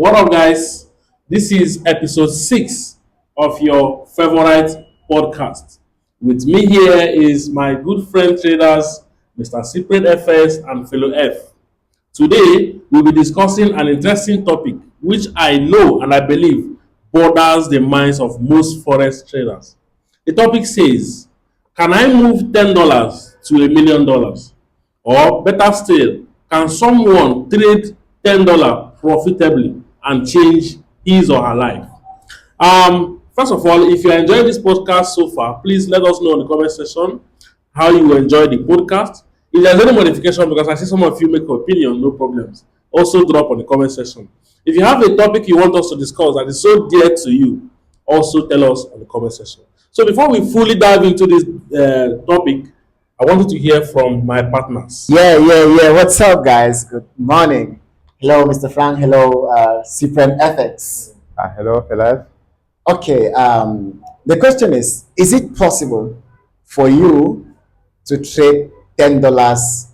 What up, guys? This is episode 6 of your favorite podcast. With me here is my good friend traders, Mr. Secret FS and fellow F. Today, we'll be discussing an interesting topic which I know and I believe borders the minds of most forex traders. The topic says, can I move $10 to $1 million? Or better still, can someone trade $10 profitably and change his or her life? First of all, if you are enjoying this podcast so far, please let us know in the comment section how you enjoy the podcast. If there's any modification, because I see some of you make opinion, no problems. Also drop on the comment section. If you have a topic you want us to discuss that is so dear to you, also tell us on the comment section. So before we fully dive into this topic, I wanted to hear from my partners. Yeah. What's up, guys? Good morning. Hello, Mr. Frank. Hello, Cyprian FX. Hello, fellas. Okay, the question is it possible for you to trade $10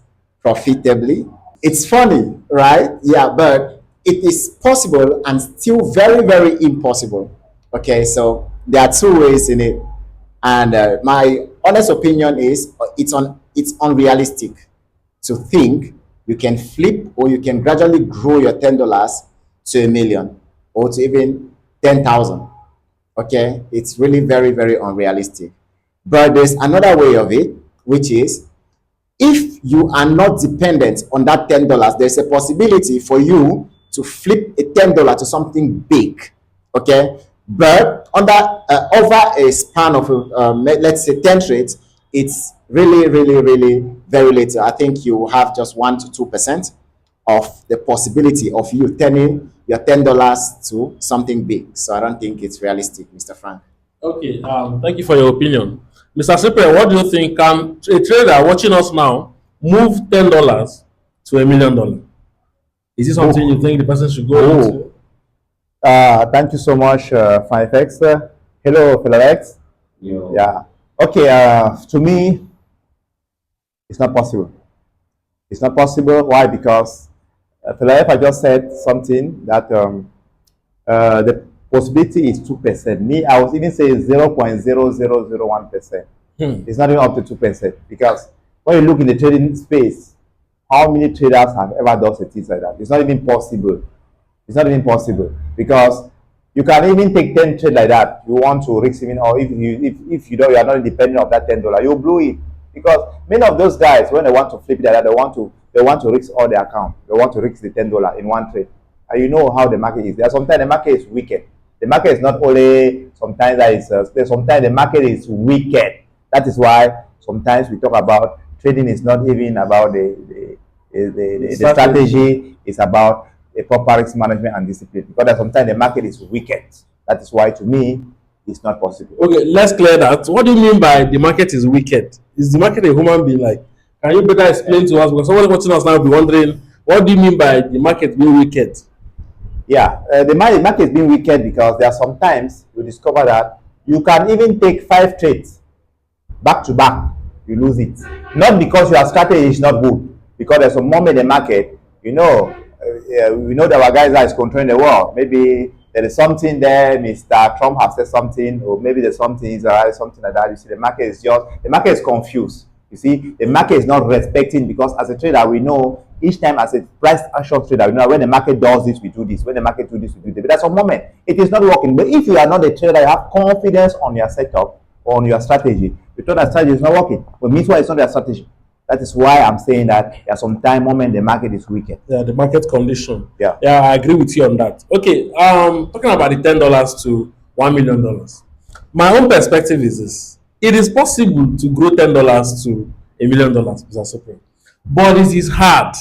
profitably? It's funny, right? Yeah, but it is possible and still very, very impossible. Okay, so there are two ways in it. And my honest opinion is it's unrealistic to think you can flip or you can gradually grow your $10 to a million or to even 10,000. Okay, it's really very, very unrealistic. But there's another way of it, which is if you are not dependent on that $10, there's a possibility for you to flip a $10 to something big. Okay, but over a span of let's say 10 trades, it's really very little. I think you have just 1 to 2% of the possibility of you turning your $10 to something big. So I don't think it's realistic, Mr. Frank. Okay, thank you for your opinion. Mr. Super, what do you think? Can a trader watching us now move $10 to $1 million? Is this something you think the person should go into? Thank you so much, FX. Hello, fellow X. Yo. Yeah. Okay. To me, it's not possible. It's not possible. Why? Because fellow F, I just said something that the possibility is 2%. Me, I was even saying 0.0001%. It's not even up to 2% because when you look in the trading space, how many traders have ever done things like that? It's not even possible. It's not even possible because you can even take 10 trades like that. You want to risk even, or if you don't, you are not independent of that $10, you blow it because many of those guys, when they want to flip it like that, they want to risk all their account. They want to risk the $10 in one trade, and you know how the market is. There sometimes the market is wicked. The market is not only sometimes that is sometimes the market is wicked. That is why sometimes we talk about trading is not even about the strategy. It's about a proper risk management and discipline because sometimes the market is wicked. That is why to me it's not possible. Okay, let's clear that. What do you mean by the market is wicked? Is the market a human being? Like, can you better explain to us? Because someone watching us now will be wondering, what do you mean by the market being wicked? Yeah, the market is being wicked because there are sometimes you discover that you can even take 5 trades back to back, you lose it. Not because your strategy is not good, because there's a moment in the market, we know that our guys are controlling the world. Maybe there is something there, Mr. Trump has said something, or maybe there's something something like that. You see, the market is confused. You see, the market is not respecting because as a trader, we know each time as a price action trader, we know when the market does this, we do this. When the market do this, we do this. But at some moment, it is not working. But if you are not a trader, you have confidence on your setup or on your strategy. You thought that strategy is not working, but meanwhile, it's not your strategy. That is why I'm saying that at some time moment the market is wicked. Yeah, the market condition. Yeah, I agree with you on that. Okay, talking about the $10 to $1 million. My own perspective is this: it is possible to grow $10 to $1 million, Mr. Supreme, but it is hard.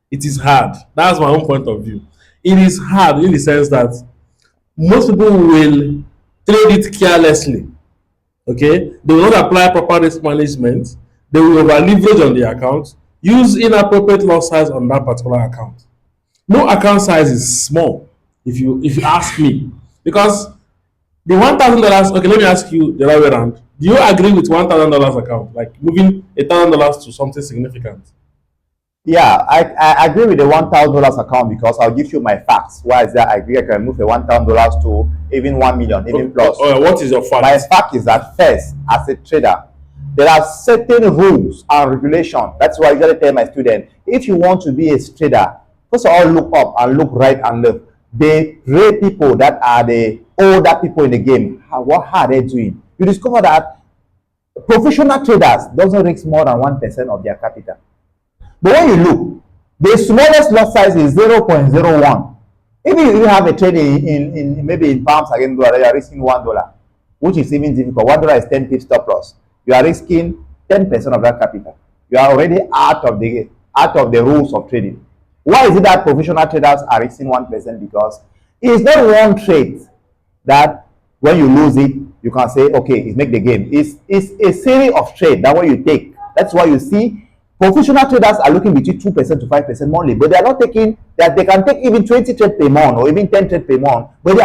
It is hard. That's my own point of view. It is hard in the sense that most people will trade it carelessly. Okay, they will not apply proper risk management. They will over leverage on the account, use inappropriate lot size on that particular account. No account size is small, if you ask me, because the $1,000. Okay, let me ask you the right way around. Do you agree with $1,000 account, like moving $1,000 to something significant? Yeah, I agree with the $1,000 account because I'll give you my facts. Why is that? I agree I can move the $1,000 to even 1 million, even plus. What is your My fact? fact is that first, as a trader, there are certain rules and regulations. That's why I usually tell my students, if you want to be a trader, first of all, look up and look right and left. They rate people that are the older people in the game. What are they doing? You discover that professional traders doesn't risk more than 1% of their capital. But when you look, the smallest lot size is 0.01. If you have a trade in maybe in pounds against dollar, you are risking $1, which is even difficult. $1 is 10 pips stop loss. You are risking 10% of that capital. You are already out of the rules of trading. Why is it that professional traders are risking 1%? Because it's not one trade that when you lose it, you can say, okay, it's make the game. It's a series of trade that when you take. That's why you see professional traders are looking between 2% to 5% monthly, but they are not taking that. They can take even 20 trade per month or even 10 trade per month, but they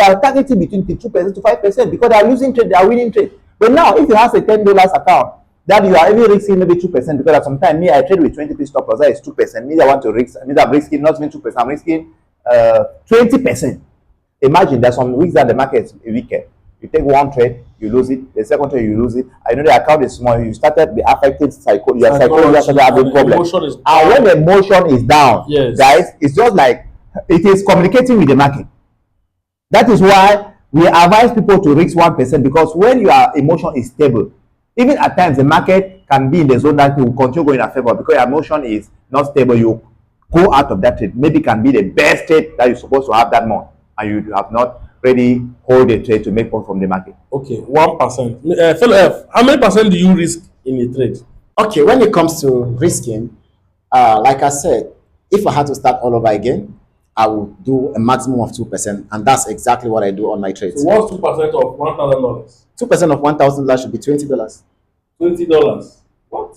are targeting between 2% to 5% because they are losing trade, they are winning trade. But now, if you have a $10 account that you are even risking maybe 2%, because sometimes me I trade with 20 stop loss, that is 2%. Me I want to risk, means I'm risking not even 2%, I'm risking 20%. Imagine there's some weeks that the market is weaker. You take one trade, you lose it. The second trade, you lose it. I know the account is small. You started the affected your psychology started having problems. And when the emotion is down, Yes. guys, it's just like it is communicating with the market. That is why we advise people to risk 1% because when your emotion is stable, even at times the market can be in the zone that will continue going in favor because your emotion is not stable. You go out of that trade. Maybe it can be the best trade that you're supposed to have that month, and you have not really hold a trade to make money from the market. Okay, 1%. Fellow F, how many percent do you risk in a trade? Okay, when it comes to risking, like I said, if I had to start all over again, I would do a maximum of 2%, and that's exactly what I do on my trades. So what's 2% of $1,000? 2% of $1,000 should be $20. $20. What?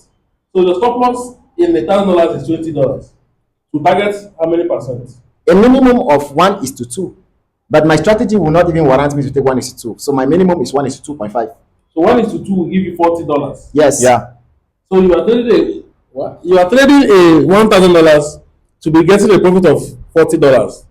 So the stop loss in $1,000 is $20. To target how many percent? A minimum of 1:2. But my strategy will not even warrant me to take 1:2. So my minimum is 1:2.5. So 1:2 will give you $40. Yes. Yeah. So you are trading a what? You are trading a $1,000 to be getting a profit of $40.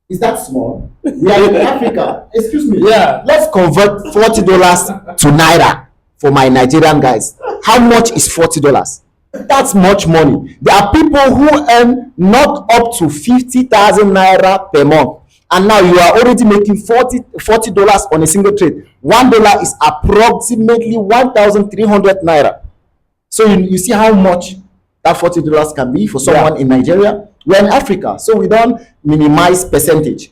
Is that small? We are in Africa. Excuse me. Yeah. Let's convert $40 to naira for my Nigerian guys. How much is $40? That's much money. There are people who earn not up to 50,000 naira per month. And now you are already making $40 on a single trade. $1 is approximately 1,300 naira. So you see how much that $40 can be for someone in Nigeria. We're in Africa, so we don't minimize percentage.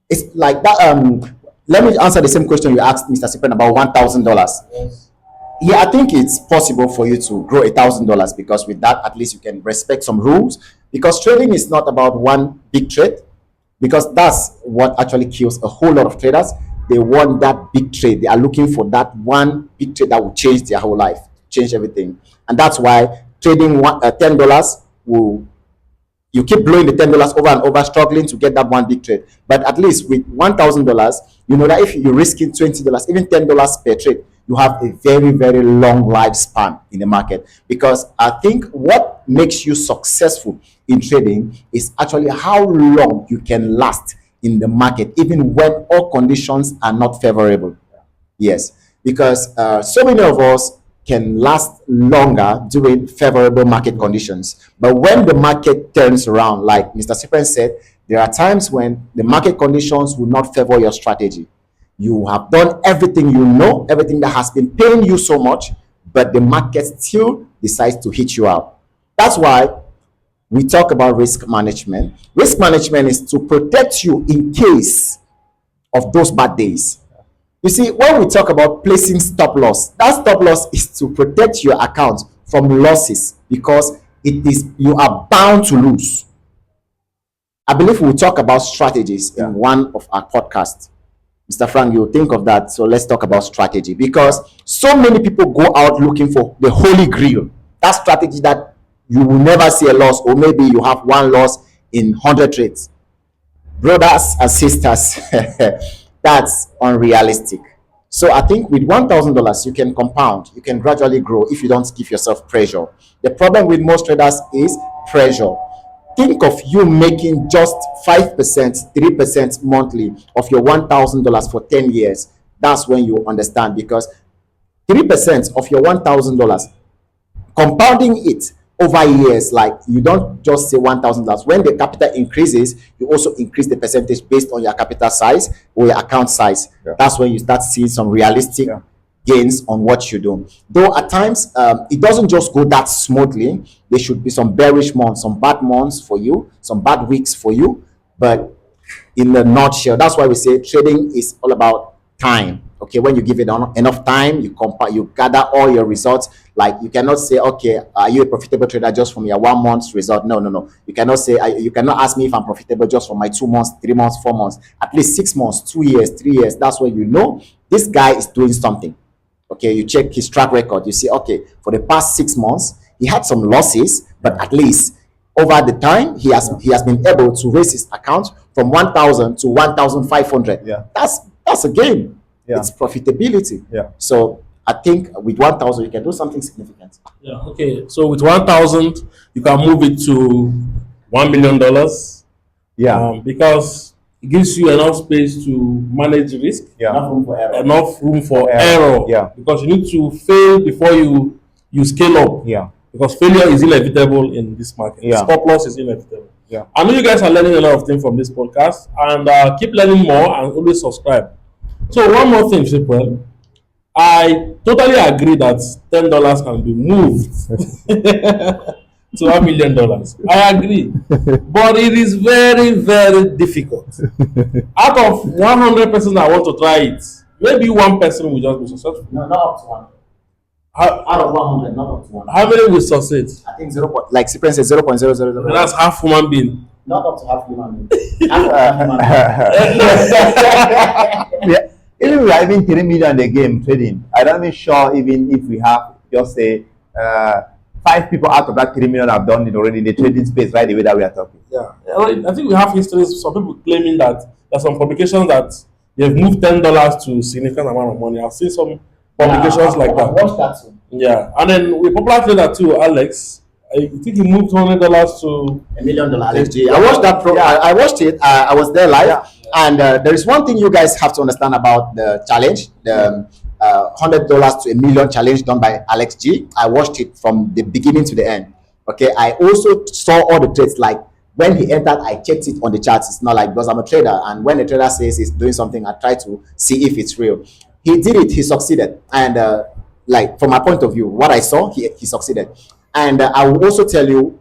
It's like that. Let me answer the same question you asked Mr. Sipen about $1,000. Yes. Yeah, I think it's possible for you to grow $1,000 because with that, at least you can respect some rules. Because trading is not about one big trade, because that's what actually kills a whole lot of traders. They want that big trade. They are looking for that one big trade that will change their whole life, change everything. And that's why trading $10 will, you keep blowing the $10 over and over, struggling to get that one big trade. But at least with $1,000, you know that if you're risking $20, even $10 per trade, you have a very, very long lifespan in the market. Because I think what makes you successful in trading is actually how long you can last in the market, even when all conditions are not favorable. Yes, because so many of us can last longer during favorable market conditions. But when the market turns around, like Mr. Sipen said, there are times when the market conditions will not favor your strategy. You have done everything you know, everything that has been paying you so much, but the market still decides to hit you out. That's why we talk about risk management. Risk management is to protect you in case of those bad days. You see, when we talk about placing stop loss, that stop loss is to protect your account from losses because it is you are bound to lose. I believe we'll talk about strategies in one of our podcasts. Mr. Frank, you think of that. So let's talk about strategy because so many people go out looking for the holy grail. That strategy that you will never see a loss, or maybe you have one loss in 100 trades. Brothers and sisters, that's unrealistic. So I think with $1,000, you can compound, you can gradually grow if you don't give yourself pressure. The problem with most traders is pressure. Think of you making just 5%, 3% monthly of your $1,000 for 10 years. That's when you understand, because 3% of your $1,000, compounding it over years, like you don't just say $1,000. When the capital increases, you also increase the percentage based on your capital size or your account size. Yeah. That's when you start seeing some realistic Yeah. gains on what you do. Though at times it doesn't just go that smoothly. There should be some bearish months, some bad months for you, some bad weeks for you. But in a nutshell, that's why we say trading is all about time. Okay, when you give it enough time, you compare, you gather all your results. Like, you cannot say, okay, are you a profitable trader just from your 1 month's result? No. You cannot say, you cannot ask me if I'm profitable just from my 2 months, 3 months, 4 months, at least 6 months, 2 years, 3 years. That's when you know this guy is doing something. Okay, you check his track record. You see, okay, for the past 6 months, he had some losses, but at least over the time, he has been able to raise his account from 1,000 to 1,500. Yeah. That's a game. Yeah. It's profitability. Yeah. So I think with 1,000 you can do something significant. Yeah. Okay. So with 1,000, you can move it to $1 million. Yeah. Because it gives you enough space to manage risk. Yeah. Enough room for error. Enough room for Error. error. Yeah. Because you need to fail before you scale up. Yeah. Because failure is inevitable in this market. Yeah. Stop loss is inevitable. Yeah. I know you guys are learning a lot of things from this podcast, and keep learning more and always subscribe. So one more thing, Shipwell. I totally agree that $10 can be moved to $1 million. I agree. But it is very, very difficult. Out of 100 persons that want to try it, maybe one person will just be successful. No, not up to 1. Out of 100, not up to 1. How many will succeed? I think 0. Like Cyprian said, 0.000. That's half human being. Not up to half human being. Half of half human being. Yeah. Even we are even 3 million in the game trading, I don't even sure even if we have just say 5 people out of that 3 million have done it already in the trading space right the way that we are talking. Yeah. I think we have histories, some people claiming that there's some publications that they've moved $10 to a significant amount of money. I've seen some publications like that. Watch that too. Yeah. And then we popular trader too, Alex. I think he moved $100 to $1 million, Alex G. I watched that program. I watched it. I was there live. Yeah. And there is one thing you guys have to understand about the challenge, the $100 to $1 million challenge done by Alex G. I watched it from the beginning to the end. Okay. I also saw all the trades. Like, when he entered, I checked it on the charts. It's not like, because I'm a trader, and when a trader says he's doing something, I try to see if it's real. He did it. He succeeded. And like, from my point of view, what I saw, he succeeded. And I will also tell you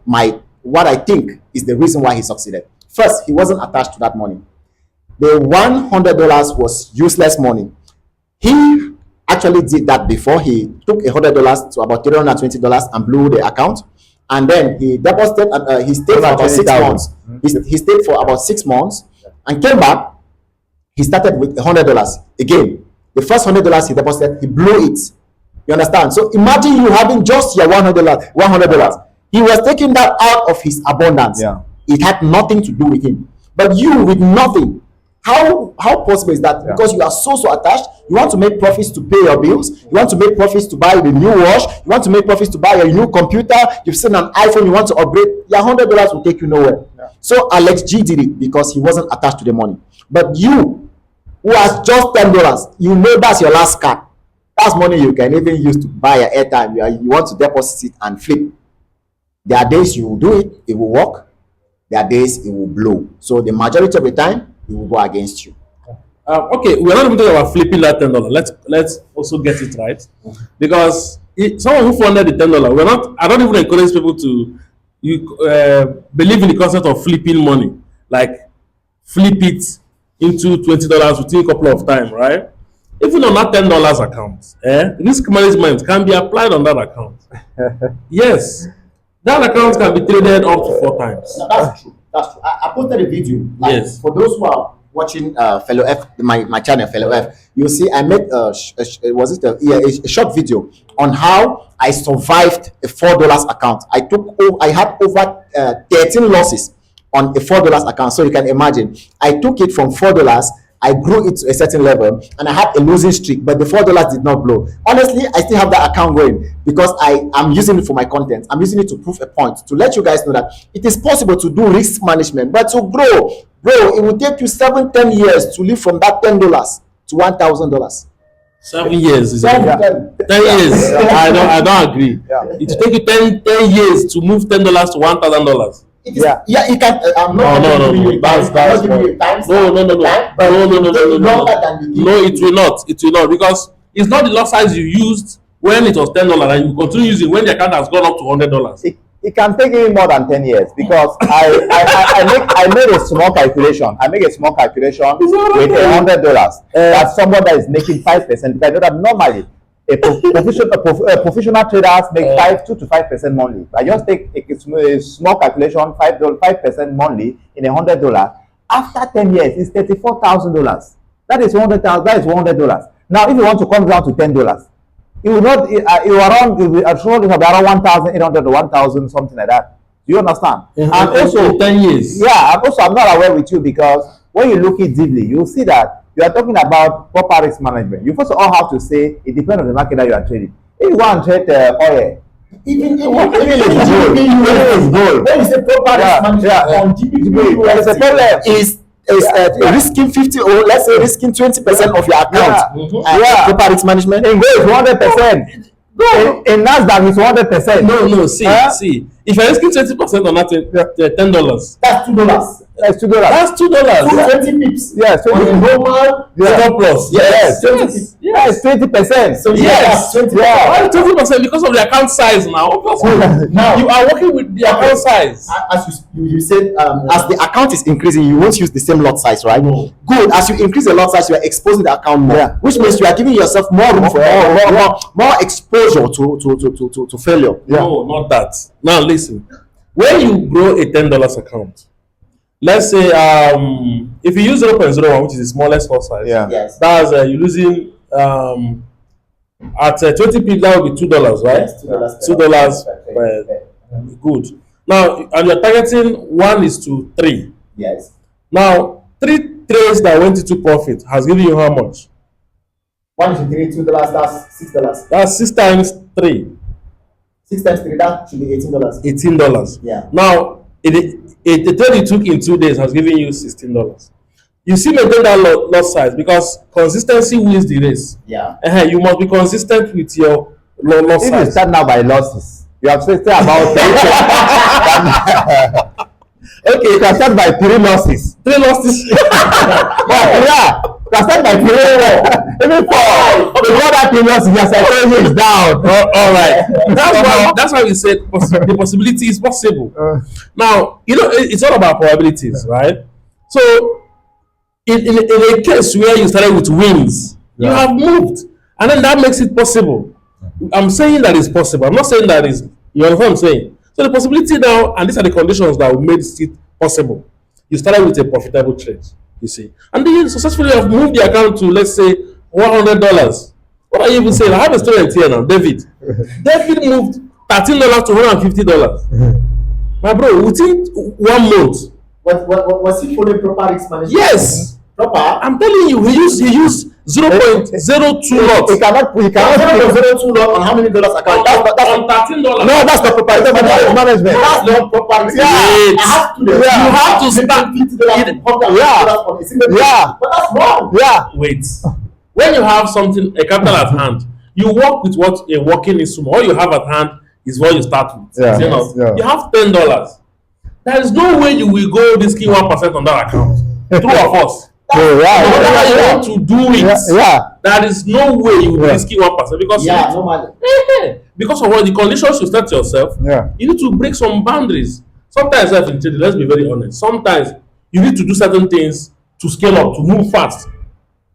what I think is the reason why he succeeded. First, he wasn't attached to that money. The $100 was useless money. He actually did that before. He took $100 to about $320 and blew the account. And then he deposited, he stayed for about 6 months. He stayed for about 6 months and came back. He started with $100 again. The first $100 he deposited, he blew it. You understand? So imagine you having just your $100. He was taking that out of his abundance. Yeah. It had nothing to do with him. But you with nothing. How possible is that? Yeah. Because you are so attached. You want to make profits to pay your bills. You want to make profits to buy the new watch. You want to make profits to buy a new computer. You've seen an iPhone. You want to upgrade. Your $100 will take you nowhere. Yeah. So Alex G did it because he wasn't attached to the money. But you, who has just $10, you know that's your last card. That's money you can even use to buy your airtime. You want to deposit it and flip. There are days you will do it, it will work. There are days it will blow. So the majority of the time, it will go against you. Okay, we're not even talking about flipping that $10. Let's also get it right, because someone who funded the $10, I don't even encourage people to believe in the concept of flipping money, like flip it into $20 within a couple of times, right? Even on that $10 account, risk management can be applied on that account. Yes, that account can be traded up to 4 times. No, that's true. That's true. I posted a video. Like, yes. For those who are watching Fellow F, my channel Fellow F, you'll see I made a short video on how I survived a $4 account. I had over 13 losses on a $4 account. So you can imagine, I took it from $4. I grew it to a certain level, and I had a losing streak, but the $4 did not blow. Honestly, I still have that account going because I am using it for my content. I'm using it to prove a point, to let you guys know that it is possible to do risk management, but to grow, bro, it will take you 7-10 years to live from that $10 to $1,000. 7 years is 10 years. I don't agree. It will take you 10 years to move $10 to $1,000. You can. I'm not No. That's No, it will not. It will not, because it's not the lot size you used when it was $10 and you continue using when the account has gone up to $100. It can take even more than 10 years because I made a small calculation. I make a small calculation with $100. That's someone that is making 5%. Because I know that normally professional traders make 2 to 5% monthly. I just take a small calculation, 5% monthly in $100. After 10 years, it's $34,000. That is $100,000. That is $100. Now, if you want to come down to $10, it will not. It will around. It will around 1,800 or 1,000, something like that. Do you understand? And also 10 years. Yeah. And also, I'm not aware with you because when you look it deeply, you'll see that you are talking about proper risk management. You first of all have to say it depends on the market that you are trading. If you want to trade oil, even it's gold. When you say proper risk management on GBP, it's a problem. Is risking 50 or let's say risking 20% of your account. Proper risk management. In gold is 100%. In Nasdaq is 100%. No. See. If you're risking 20% on that, $10. That's $2. That's $2. That's $2. 20 pips. Yes. So normal. Stop loss. Yes. 20%. So yes. 20. Why 20%? Because of the account size now. Obviously, now you are working with the account size. As you said, as the account is increasing, you won't use the same lot size, right? No. Good. As you increase the lot size, you are exposing the account more, which means you are giving yourself more room for more exposure to failure. No, not that. Now listen. When you grow a $10 account, let's say if you use 0.01, which is the smallest lot size, Yes. that's you're losing at 20 pips, that would be $2, right? Yes, $2 good. Now, and you're targeting 1:3. Yes. Now, 3 trades that went into profit has given you how much? 1:3, $2. That's $6. That's 6 times 3. 6 times 3, that should be $18. $18. Yeah. Now, the trade you took in 2 days has given you $16. You see, maintain that lot size because consistency wins the race. Yeah. You must be consistent with your lot size. If you start now by losses, you have to say about okay, you can start by 3 losses. 3 losses. Yeah. You can start by 3 even 4. Before that 3 losses, your psychology is down. All right. That's why we said the possibility is possible. Now, it's all about probabilities, right? So, in a case where you started with wins, you have moved, and then that makes it possible. I'm saying that it's possible. I'm not saying that is. You understand what I'm saying? So the possibility now, and these are the conditions that made it possible. You started with a profitable trade, you see, and then you successfully have moved the account to, let's say, $100. What are you even saying? I have a student here now, David. David moved $13 to $150. My bro, within 1 month. Was he following proper risk management? Yes. Proper. I'm telling you, he used 0.02 lots. He cannot 0.02 lot on how many dollars account? That's on $13. No, that's not proper management. That's not proper risk Wait. management. You have to start. But that's wrong. Yeah. Wait. When you have something, a capital at hand, you work with what a working instrument. All you have at hand is what you start with. Yeah. You have $10. There is no way you will go risking 1% on that account. True of us. No matter how you want to do it, there is no way you will be risking 1% because normally. Because of what the conditions you set yourself, you need to break some boundaries. Sometimes, let's be very honest. Sometimes you need to do certain things to scale up, to move fast.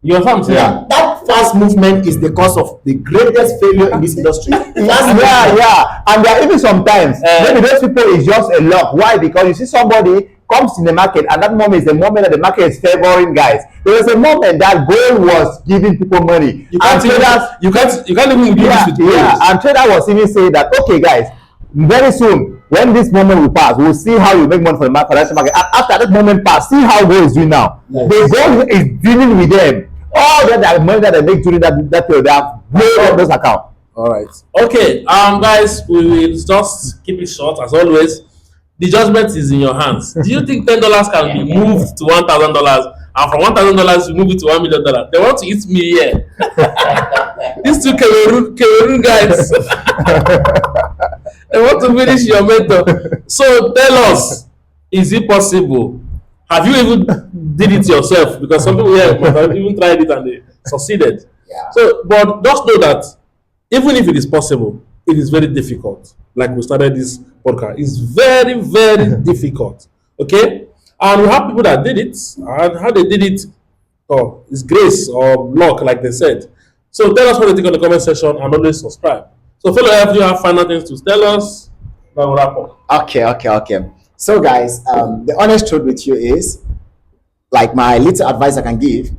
You understand what I'm saying? That fast movement is the cause of the greatest failure in this industry. And there are even sometimes maybe those people is just a luck. Why? Because you see somebody comes in the market, and that moment is the moment that the market is favoring guys. There was a moment that gold was giving people money. You can't even do this with gold. And trader was even saying that, okay, guys, very soon When this moment will pass, we'll see how you make money for the financial market. And after that moment pass, see how gold is doing now. Yes. The gold is dealing with them. All that money that they make during that period, they have blown up those accounts. All right. Okay. Guys, we will just keep it short as always. The judgment is in your hands. Do you think $10 can be moved to $1,000, and from $1,000 you move it to $1,000,000? They want to eat me here. These two Cameroon guys. They want to finish your mentor. So tell us, is it possible? Have you even did it yourself? Because some people here might have even tried it and they succeeded. Yeah. So, but just know that even if it is possible, it is very difficult. Like we started this podcast, it's very, very difficult. Okay, and we have people that did it, and how they did it, oh, it's grace or luck, like they said. So tell us what you think on the comment section, and always subscribe. So, fellow, if you have final things to tell us, then we'll wrap up. Okay. So, guys, the honest truth with you is, like, my little advice I can give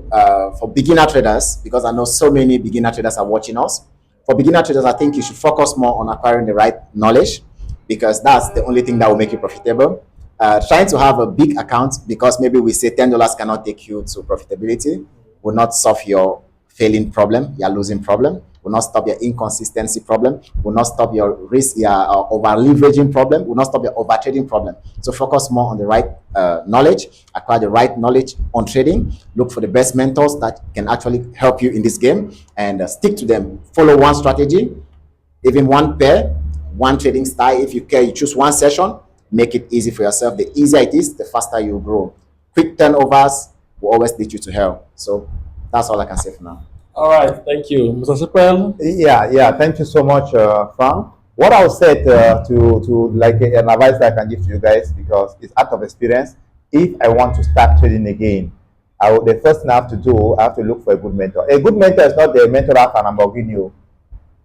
for beginner traders, because I know so many beginner traders are watching us. For beginner traders, I think you should focus more on acquiring the right knowledge, because that's the only thing that will make you profitable. Trying to have a big account, because maybe we say $10 cannot take you to profitability, will not solve your failing problem, your losing problem, will not stop your inconsistency problem, will not stop your risk, your over leveraging problem, will not stop your over trading problem. So focus more on the right knowledge, acquire the right knowledge on trading, look for the best mentors that can actually help you in this game, and stick to them. Follow one strategy, even one pair, one trading style. If you care, you choose one session, make it easy for yourself. The easier it is, the faster you grow. Quick turnovers will always lead you to hell. So that's all I can say for now. All right, thank you, Mr. Sipel. Yeah. Thank you so much, Frank. What I would say to like an advice that I can give to you guys, because it's out of experience. If I want to start trading again, the first thing I have to do, I have to look for a good mentor. A good mentor is not the mentor that have an Lamborghini.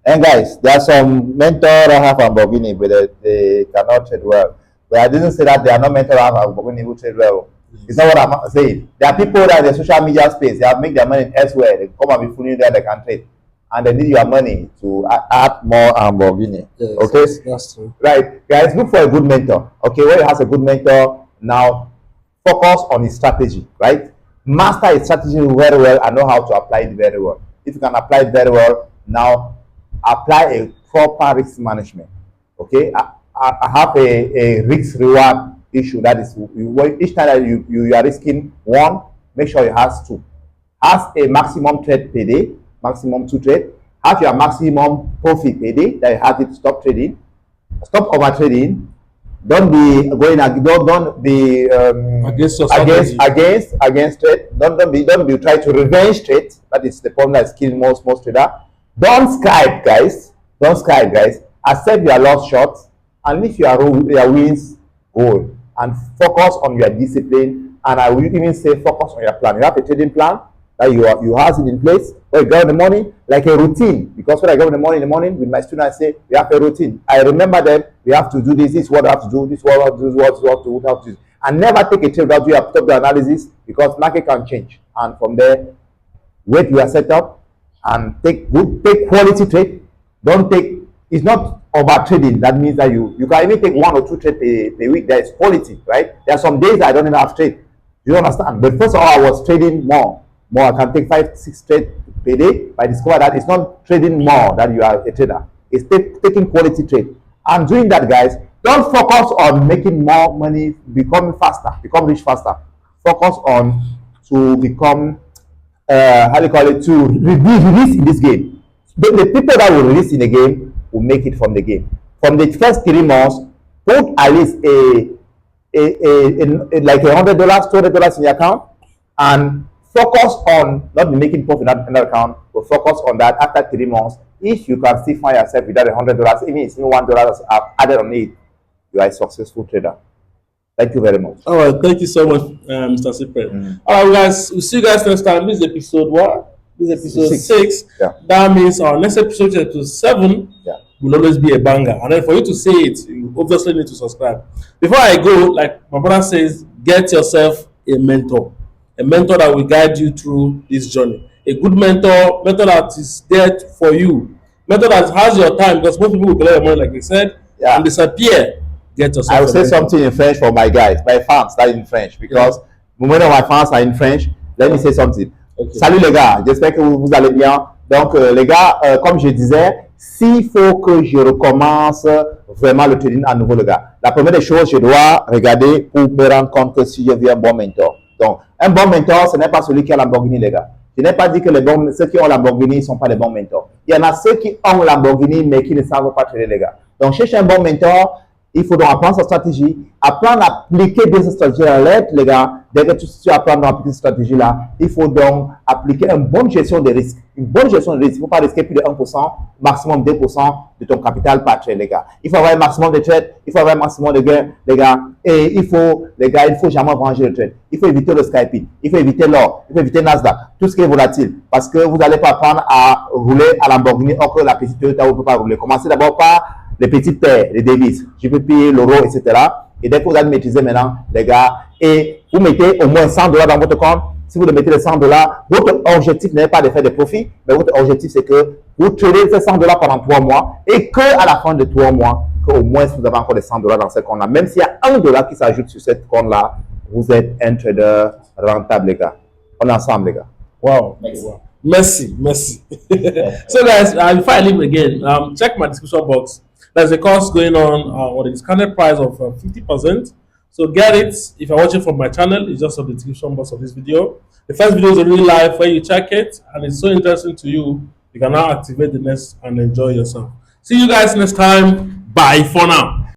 And guys, there are some mentors that have a Lamborghini, but they cannot trade well. But I didn't say that they are not mentors that have a Lamborghini who trade well. It's not what I'm saying. There are people that in the social media space, they have make their money elsewhere. They come and be fooling there, they can trade. And they need your money to add more Lamborghini. Yes, okay? That's true. Right. Guys, look for a good mentor. Okay, when you have a good mentor, now focus on his strategy, right? Master his strategy very well and know how to apply it very well. If you can apply it very well, now apply a proper risk management. Okay, I have a risk reward issue. That is, each time that you are risking one, make sure you have two. Have a maximum trade per day, maximum 2 trade. Have your maximum profit per day that you have to stop trading. Stop over trading. Don't be going don't be Against your against trade. Don't be trying to revenge trade. That is the problem that is killing most trader. Don't Skype, guys. Accept your lost shots and leave your wins goal, and focus on your discipline. And I will even say focus on your plan. You have a trading plan that you have it in place. When you go in the morning, like a routine. Because when I go in the morning with my students, I say we have a routine. I remember them. We have to do this. This is what I have to do. This is what I have to do. This is what I have to do. And never take a trade without doing a top analysis, because market can change. And from there, wait your setup and take quality trade. Don't take. It's not over trading. That means that you can even take 1 or 2 trades per week. That is quality, right? There are some days I don't even have trade. You understand? But first of all, I was trading more. I can take 5-6 trades per day. I discover that it's not trading more that you are a trader. It's taking quality trade. And doing that, guys, don't focus on making more money, become rich faster. Focus on to become to release in this game. The people that will release in the game will make it from the game. From the first 3 months, put at least like $100, $200 in your account, and focus on not making profit in that account, but focus on that after 3 months. If you can still find yourself without $100, even if it's $1 added on it, you are a successful trader. Thank you very much. All right, thank you so much, Mr. Sipre. All right, guys, we'll see you guys next time. This is episode what? This is episode 6. Yeah. That means our next episode, episode 7, will always be a banger. And then for you to say it, you obviously need to subscribe. Before I go, like my brother says, get yourself a mentor that will guide you through this journey. A good mentor that is there for you, mentor that has your time, because most people will collect your money, like they said, Yeah. and disappear. Get yourself I will a say mentor. something in French for my guys, my fans that are in French, because many of my fans are in French. Let me say something. Okay. Salut les gars, j'espère que vous allez bien. Donc les gars, comme je disais, s'il faut que je recommence vraiment le trading à nouveau les gars, la première des choses, je dois regarder pour me rendre compte que si je veux un bon mentor. Donc un bon mentor, ce n'est pas celui qui a Lamborghini les gars. Je n'ai pas dit que ceux qui ont Lamborghini ne sont pas les bons mentors. Il y en a ceux qui ont Lamborghini mais qui ne savent pas trader les gars. Donc cherchez un bon mentor. Il faut donc apprendre sa stratégie, apprendre à appliquer bien cette stratégie-là. Les gars, dès que tu apprends à appliquer cette stratégie-là, il faut donc appliquer une bonne gestion des risques. Une bonne gestion des risques. Il ne faut pas risquer plus de 1%, maximum 2% de ton capital par trade, les gars. Il faut avoir un maximum de trades, il faut avoir un maximum de gains, les gars. Et il faut jamais ranger le trade. Il faut éviter le scalping, il faut éviter l'or, il faut éviter Nasdaq, tout ce qui est volatile. Parce que vous n'allez pas apprendre à rouler à Lamborghini, or que la petite Toyota, vous ne pouvez pas rouler. Commencez d'abord par les petites paires, les devises, GBP, l'euro, etc. Et dès que vous allez maîtriser maintenant, les gars, et vous mettez au moins $100 dans votre compte, si vous mettez les $100, votre objectif n'est pas de faire des profits, mais votre objectif c'est que vous tradez ces $100 pendant 3 mois et qu'à la fin de 3 mois, qu'au moins vous avez encore des $100 dans ce compte-là. Même s'il y a $1 qui s'ajoute sur ce compte-là, vous êtes un trader rentable, les gars. On est ensemble, les gars. Wow. Wow. Merci. So guys, before I leave again, check my description box. There's a course going on with a discounted price of 50%. So get it. If you're watching from my channel, it's just on the description box of this video. The first video is a real life where you check it and it's so interesting to you. You can now activate the next and enjoy yourself. See you guys next time. Bye for now.